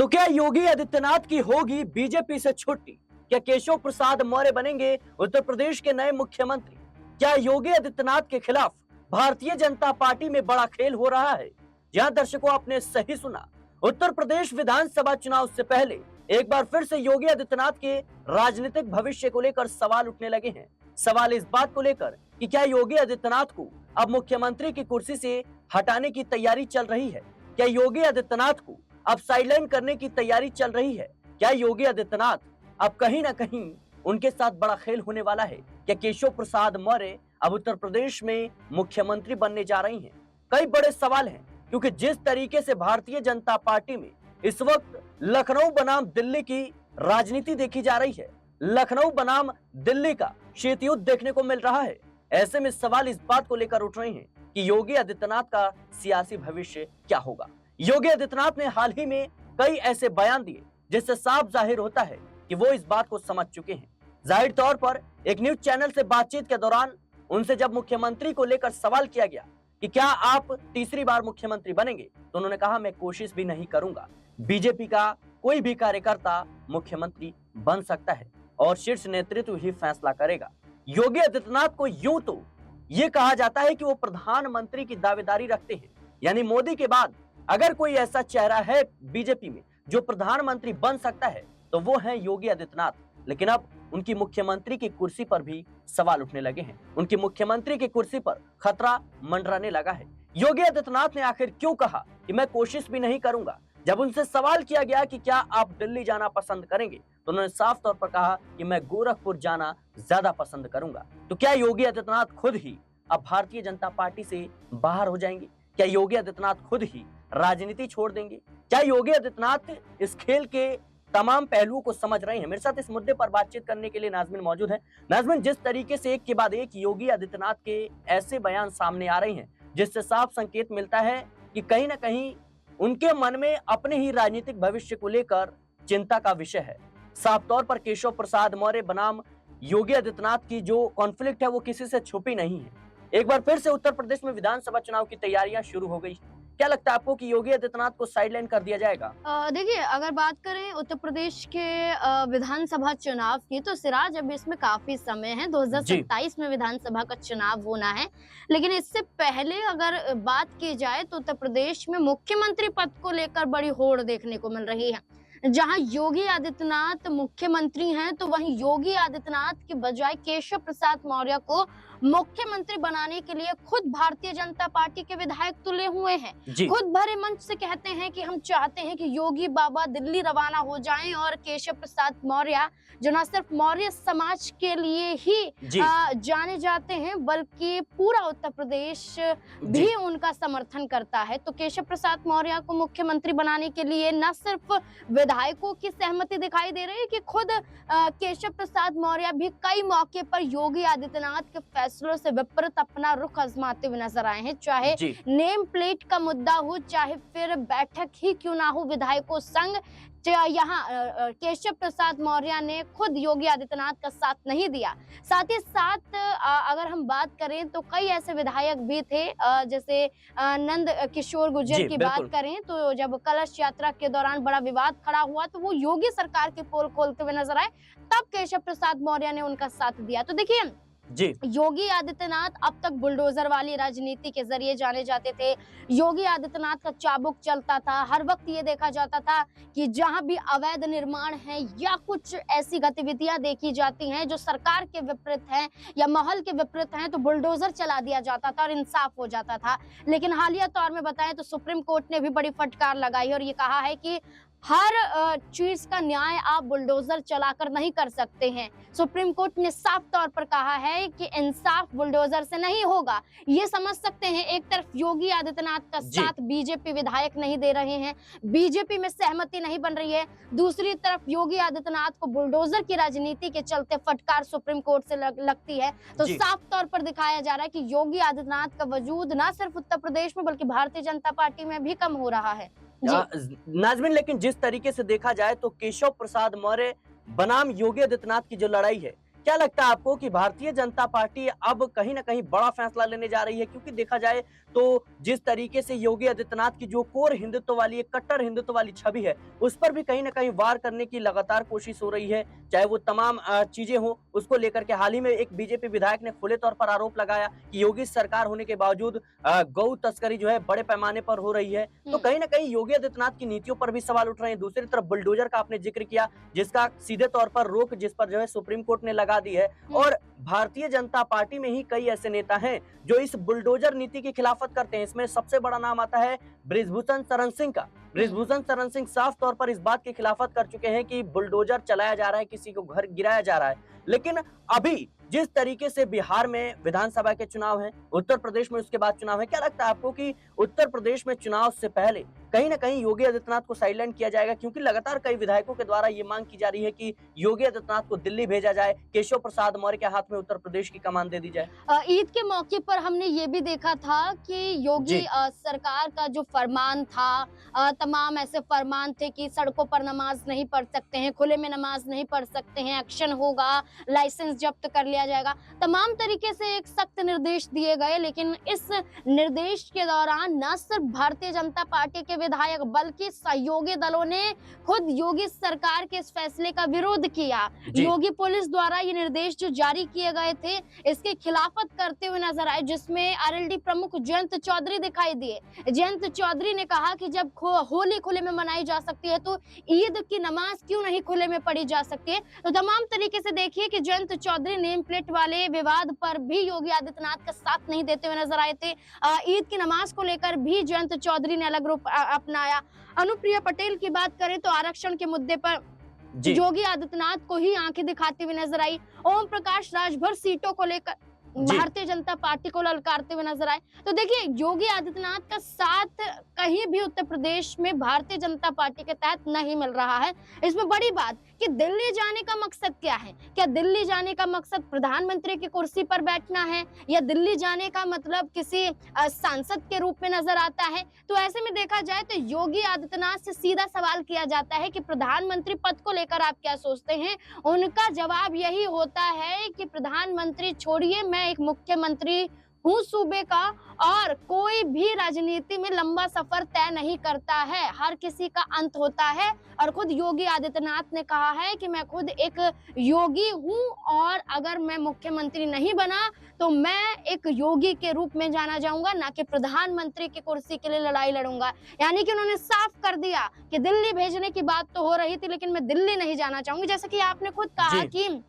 तो क्या योगी आदित्यनाथ की होगी बीजेपी से छुट्टी? क्या केशव प्रसाद मौर्य बनेंगे उत्तर प्रदेश के नए मुख्यमंत्री? क्या योगी आदित्यनाथ के खिलाफ भारतीय जनता पार्टी में बड़ा खेल हो रहा है? जहां दर्शकों, आपने सही सुना, उत्तर प्रदेश विधानसभा चुनाव से पहले एक बार फिर से योगी आदित्यनाथ के राजनीतिक भविष्य को लेकर सवाल उठने लगे हैं। सवाल इस बात को लेकर कि क्या योगी आदित्यनाथ को अब मुख्यमंत्री की कुर्सी से हटाने की तैयारी चल रही है? क्या योगी आदित्यनाथ को अब साइडलाइन करने की तैयारी चल रही है? क्या योगी आदित्यनाथ अब कहीं ना कहीं उनके साथ बड़ा खेल होने वाला है? क्या केशव प्रसाद मौर्य अब उत्तर प्रदेश में मुख्यमंत्री बनने जा रही हैं? कई बड़े सवाल हैं, क्योंकि जिस तरीके से भारतीय जनता पार्टी में इस वक्त लखनऊ बनाम दिल्ली की राजनीति देखी जा रही है, लखनऊ बनाम दिल्ली का शीत युद्ध देखने को मिल रहा है। ऐसे में सवाल इस बात को लेकर उठ रहे हैं कि योगी आदित्यनाथ का सियासी भविष्य क्या होगा। योगी आदित्यनाथ ने हाल ही में कई ऐसे बयान दिए जिससे साफ जाहिर होता है कि वो इस बात को समझ चुके हैं। जाहिर तौर पर एक न्यूज चैनल से बातचीत के दौरान उनसे जब मुख्यमंत्री को लेकर सवाल किया गया कि क्या आप तीसरी बार मुख्यमंत्री बनेंगे, तो उन्होंने कहा, मैं कोशिश भी नहीं करूंगा। बीजेपी का कोई भी कार्यकर्ता मुख्यमंत्री बन सकता है और शीर्ष नेतृत्व ही फैसला करेगा। योगी आदित्यनाथ को यूं तो ये कहा जाता है कि वो प्रधानमंत्री की दावेदारी रखते हैं, यानी मोदी के बाद अगर कोई ऐसा चेहरा है बीजेपी में जो प्रधानमंत्री बन सकता है तो वो है योगी आदित्यनाथ। लेकिन अब उनकी मुख्यमंत्री की कुर्सी पर भी सवाल उठने लगे हैं। उनकी मुख्यमंत्री की कुर्सी पर खतरा मंडराने लगा है। योगी आदित्यनाथ ने आखिर क्यों कहा कि मैं कोशिश भी नहीं करूंगा? जब उनसे सवाल किया गया कि क्या आप दिल्ली जाना पसंद करेंगे, तो उन्होंने साफ तौर पर कहा कि मैं गोरखपुर जाना ज्यादा पसंद करूंगा। तो क्या योगी आदित्यनाथ खुद ही अब भारतीय जनता पार्टी से बाहर हो जाएंगे? क्या योगी आदित्यनाथ खुद ही राजनीति छोड़ देंगे? क्या योगी आदित्यनाथ इस खेल के तमाम पहलुओं को समझ रहे हैं? मेरे साथ इस मुद्दे पर बातचीत करने के लिए नाज़मीन मौजूद है। नाज़मीन, जिस तरीके से एक के बाद एक योगी आदित्यनाथ के ऐसे बयान सामने आ रहे हैं जिससे साफ संकेत मिलता है कि कहीं ना कहीं उनके मन में अपने ही राजनीतिक भविष्य को लेकर चिंता का विषय है। साफ तौर पर केशव प्रसाद मौर्य बनाम योगी आदित्यनाथ की जो कॉन्फ्लिक्ट है वो किसी से छुपी नहीं है। एक बार फिर से उत्तर प्रदेश में विधानसभा चुनाव की तैयारियां शुरू हो गई। क्या लगता है आपको कि योगी आदित्यनाथ को साइडलाइन कर दिया जाएगा? देखिए, अगर बात करें उत्तर प्रदेश के विधानसभा चुनाव की, तो सिराज अभी इसमें काफी समय है। 2027 में विधानसभा का चुनाव होना है। लेकिन इससे पहले अगर बात की जाए तो उत्तर प्रदेश में मुख्यमंत्री पद को लेकर बड़ी होड़ देखने को मिल रही है। जहां योगी आदित्यनाथ मुख्यमंत्री हैं, तो वहीं योगी आदित्यनाथ के बजाय केशव प्रसाद मौर्य को मुख्यमंत्री बनाने के लिए खुद भारतीय जनता पार्टी के विधायक तुले हुए हैं। खुद भरे मंच से कहते हैं कि हम चाहते हैं कि योगी बाबा दिल्ली रवाना हो जाएं और केशव प्रसाद मौर्य, जो न सिर्फ मौर्य समाज के लिए ही जाने जाते हैं, बल्कि पूरा उत्तर प्रदेश भी उनका समर्थन करता है। तो केशव प्रसाद मौर्य को मुख्यमंत्री बनाने के लिए न सिर्फ विधायकों की सहमति दिखाई दे रही है कि खुद केशव प्रसाद मौर्य भी कई मौके पर योगी आदित्यनाथ के फैसलों से विपरीत अपना रुख आजमाते हुए नजर आए हैं। चाहे नेम प्लेट का मुद्दा हो, चाहे फिर बैठक ही क्यों ना हो विधायकों संग, यहाँ केशव प्रसाद मौर्य ने खुद योगी आदित्यनाथ का साथ नहीं दिया। साथ ही साथ अगर हम बात करें तो कई ऐसे विधायक भी थे, जैसे नंद किशोर गुर्जर की बात करें तो जब कलश यात्रा के दौरान बड़ा विवाद खड़ा हुआ तो वो योगी सरकार की पोल खोलते हुए नजर आए, तब केशव प्रसाद मौर्य ने उनका साथ दिया। तो देखिए, योगी आदित्यनाथ अब तक बुलडोजर वाली राजनीति के जरिए जाने जाते थे। योगी आदित्यनाथ का चाबुक चलता था। हर वक्त ये देखा जाता था कि जहां भी अवैध निर्माण है या कुछ ऐसी गतिविधियां देखी जाती हैं जो सरकार के विपरीत हैं या माहौल के विपरीत हैं, तो बुलडोजर चला दिया जाता था और इंसाफ हो जाता था। लेकिन हालिया तौर में बताएं तो सुप्रीम कोर्ट ने भी बड़ी फटकार लगाई और ये कहा है कि हर चीज का न्याय आप बुलडोजर चलाकर नहीं कर सकते हैं। सुप्रीम कोर्ट ने साफ तौर पर कहा है कि इंसाफ बुलडोजर से नहीं होगा। ये समझ सकते हैं, एक तरफ योगी आदित्यनाथ का साथ बीजेपी विधायक नहीं दे रहे हैं, बीजेपी में सहमति नहीं बन रही है, दूसरी तरफ योगी आदित्यनाथ को बुलडोजर की राजनीति के चलते फटकार सुप्रीम कोर्ट से लगती है। तो साफ तौर पर दिखाया जा रहा है कि योगी आदित्यनाथ का वजूद न सिर्फ उत्तर प्रदेश में बल्कि भारतीय जनता पार्टी में भी कम हो रहा है। नाज़मीन, लेकिन जिस तरीके से देखा जाए तो केशव प्रसाद मौर्य बनाम योगी आदित्यनाथ की जो लड़ाई है, क्या लगता है आपको कि भारतीय जनता पार्टी अब कहीं ना कहीं बड़ा फैसला लेने जा रही है? क्योंकि देखा जाए तो जिस तरीके से योगी आदित्यनाथ की जो कोर हिंदुत्व वाली एक कट्टर हिंदुत्व वाली छवि है, उस पर भी कहीं ना कहीं वार करने की लगातार कोशिश हो रही है। चाहे वो तमाम चीजें हो, उसको लेकर के हाल ही में एक बीजेपी विधायक ने खुले तौर पर आरोप लगाया कि योगी सरकार होने के बावजूद गौ तस्करी जो है बड़े पैमाने पर हो रही है। तो कहीं ना कहीं योगी आदित्यनाथ की नीतियों पर भी सवाल उठ रहे हैं। दूसरी तरफ बुलडोजर का आपने जिक्र किया, जिसका सीधे तौर पर रोक जिस पर जो है सुप्रीम कोर्ट ने लगा दी है, और भारतीय जनता पार्टी में ही कई ऐसे नेता हैं जो इस बुलडोजर नीति की खिलाफत करते हैं। इसमें सबसे बड़ा नाम आता है बृजभूषण शरण सिंह का। बृजभूषण शरण सिंह साफ तौर पर इस बात की खिलाफत कर चुके हैं कि बुलडोजर चलाया जा रहा है, किसी को घर गिराया जा रहा है। लेकिन अभी जिस तरीके से बिहार में विधानसभा के चुनाव हैं, उत्तर प्रदेश में उसके बाद चुनाव है, क्या लगता है आपको कि उत्तर प्रदेश में चुनाव से पहले कहीं ना कहीं योगी आदित्यनाथ को साइलेंट किया जाएगा? क्योंकि लगातार कई विधायकों के द्वारा ये मांग की जा रही है कि योगी आदित्यनाथ को दिल्ली भेजा जाए, केशव प्रसाद मौर्य के हाथ में उत्तर प्रदेश की कमान दे दी जाए। ईद के मौके पर हमने ये भी देखा था कि योगी सरकार का जो फरमान था, तमाम ऐसे फरमान थे कि सड़कों पर नमाज नहीं पढ़ सकते हैं, खुले में नमाज नहीं पढ़ सकते हैं, एक्शन होगा, लाइसेंस जब्त कर लिया जाएगा, तमाम तरीके से एक सख्त निर्देश दिए गए। लेकिन इस निर्देश के दौरान न सिर्फ भारतीय जनता पार्टी के विधायक बल्कि सहयोगी दलों ने खुद योगी सरकार के इस फैसले का विरोध किया। योगी पुलिस द्वारा ये निर्देश जो जारी किए गए थे, इसकी खिलाफत करते हुए नजर आए, जिसमें आरएलडी प्रमुख जयंत चौधरी दिखाई दिए। जयंत चौधरी ने कहा कि जब होली खुले में मनाई जा सकती है तो ईद की नमाज क्यों नहीं खुले में पढ़ी जा सकती है। तो तमाम तरीके से देखिए कि जयंत चौधरी नेम प्लेट वाले विवाद पर भी योगी आदित्यनाथ का साथ नहीं देते हुए नजर आए थे। ईद की नमाज को लेकर भी जयंत चौधरी ने अलग रूप अपनाया। अनुप्रिया पटेल की बात करें तो आरक्षण के मुद्दे पर योगी आदित्यनाथ को ही आंखें दिखाती हुई नजर आई। ओम प्रकाश राजभर सीटों को लेकर भारतीय जनता पार्टी को ललकारते हुए नजर आए। तो देखिए योगी आदित्यनाथ का साथ कहीं भी उत्तर प्रदेश में भारतीय जनता पार्टी के तहत नहीं मिल रहा है। इसमें बड़ी बात कि दिल्ली जाने का मकसद क्या है? क्या दिल्ली जाने का मकसद प्रधानमंत्री की कुर्सी पर बैठना है, या दिल्ली जाने का मतलब किसी सांसद के रूप में नजर आता है? तो ऐसे में देखा जाए तो योगी आदित्यनाथ से सीधा सवाल किया जाता है कि प्रधानमंत्री पद को लेकर आप क्या सोचते हैं? उनका जवाब यही होता है कि प्रधानमंत्री छोड़िए, मैं एक मुख्यमंत्री हूँ सूबे का, और कोई भी राजनीति में लंबा सफर तय नहीं करता है, हर किसी का अंत होता है। और खुद योगी आदित्यनाथ ने कहा है कि मैं खुद एक योगी हूँ, और अगर मैं मुख्यमंत्री नहीं बना तो मैं एक योगी के रूप में जाना जाऊंगा, ना कि प्रधानमंत्री की कुर्सी के लिए लड़ाई लड़ूंगा। यानी कि उन्होंने साफ कर दिया कि दिल्ली भेजने की बात तो हो रही थी, लेकिन मैं दिल्ली नहीं जाना चाहूंगी। जैसे कि आपने खुद कहा कि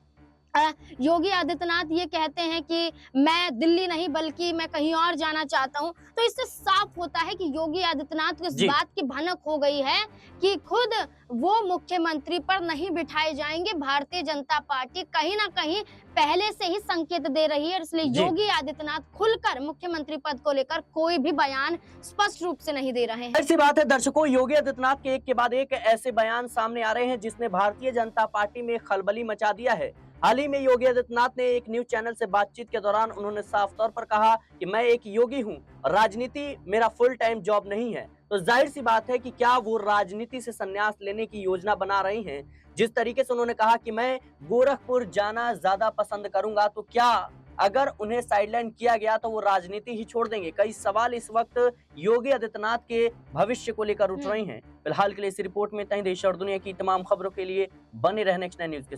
योगी आदित्यनाथ ये कहते हैं कि मैं दिल्ली नहीं बल्कि मैं कहीं और जाना चाहता हूं। तो इससे साफ होता है कि योगी आदित्यनाथ को इस बात की भनक हो गई है कि खुद वो मुख्यमंत्री पर नहीं बिठाए जाएंगे। भारतीय जनता पार्टी कहीं ना कहीं पहले से ही संकेत दे रही है, इसलिए योगी आदित्यनाथ खुलकर मुख्यमंत्री पद को लेकर कोई भी बयान स्पष्ट रूप से नहीं दे रहे हैं। ऐसी बात है दर्शकों, योगी आदित्यनाथ के एक बाद एक ऐसे बयान सामने आ रहे हैं जिसने भारतीय जनता पार्टी में खलबली मचा दिया है। हाल ही में योगी आदित्यनाथ ने एक न्यूज चैनल से बातचीत के दौरान उन्होंने साफ तौर पर कहा कि मैं एक योगी हूं, राजनीति मेरा फुल टाइम जॉब नहीं है। तो जाहिर सी बात है कि क्या वो राजनीति से संन्यास लेने की योजना बना रही हैं? जिस तरीके से उन्होंने कहा कि मैं गोरखपुर जाना ज्यादा पसंद करूंगा, तो क्या अगर उन्हें साइडलाइन किया गया तो वो राजनीति ही छोड़ देंगे? कई सवाल इस वक्त योगी आदित्यनाथ के भविष्य को लेकर उठ रहे हैं। फिलहाल के लिए इस रिपोर्ट में इतना ही। देश और दुनिया की तमाम खबरों के लिए बने रहने नेक्स्ट 9 न्यूज के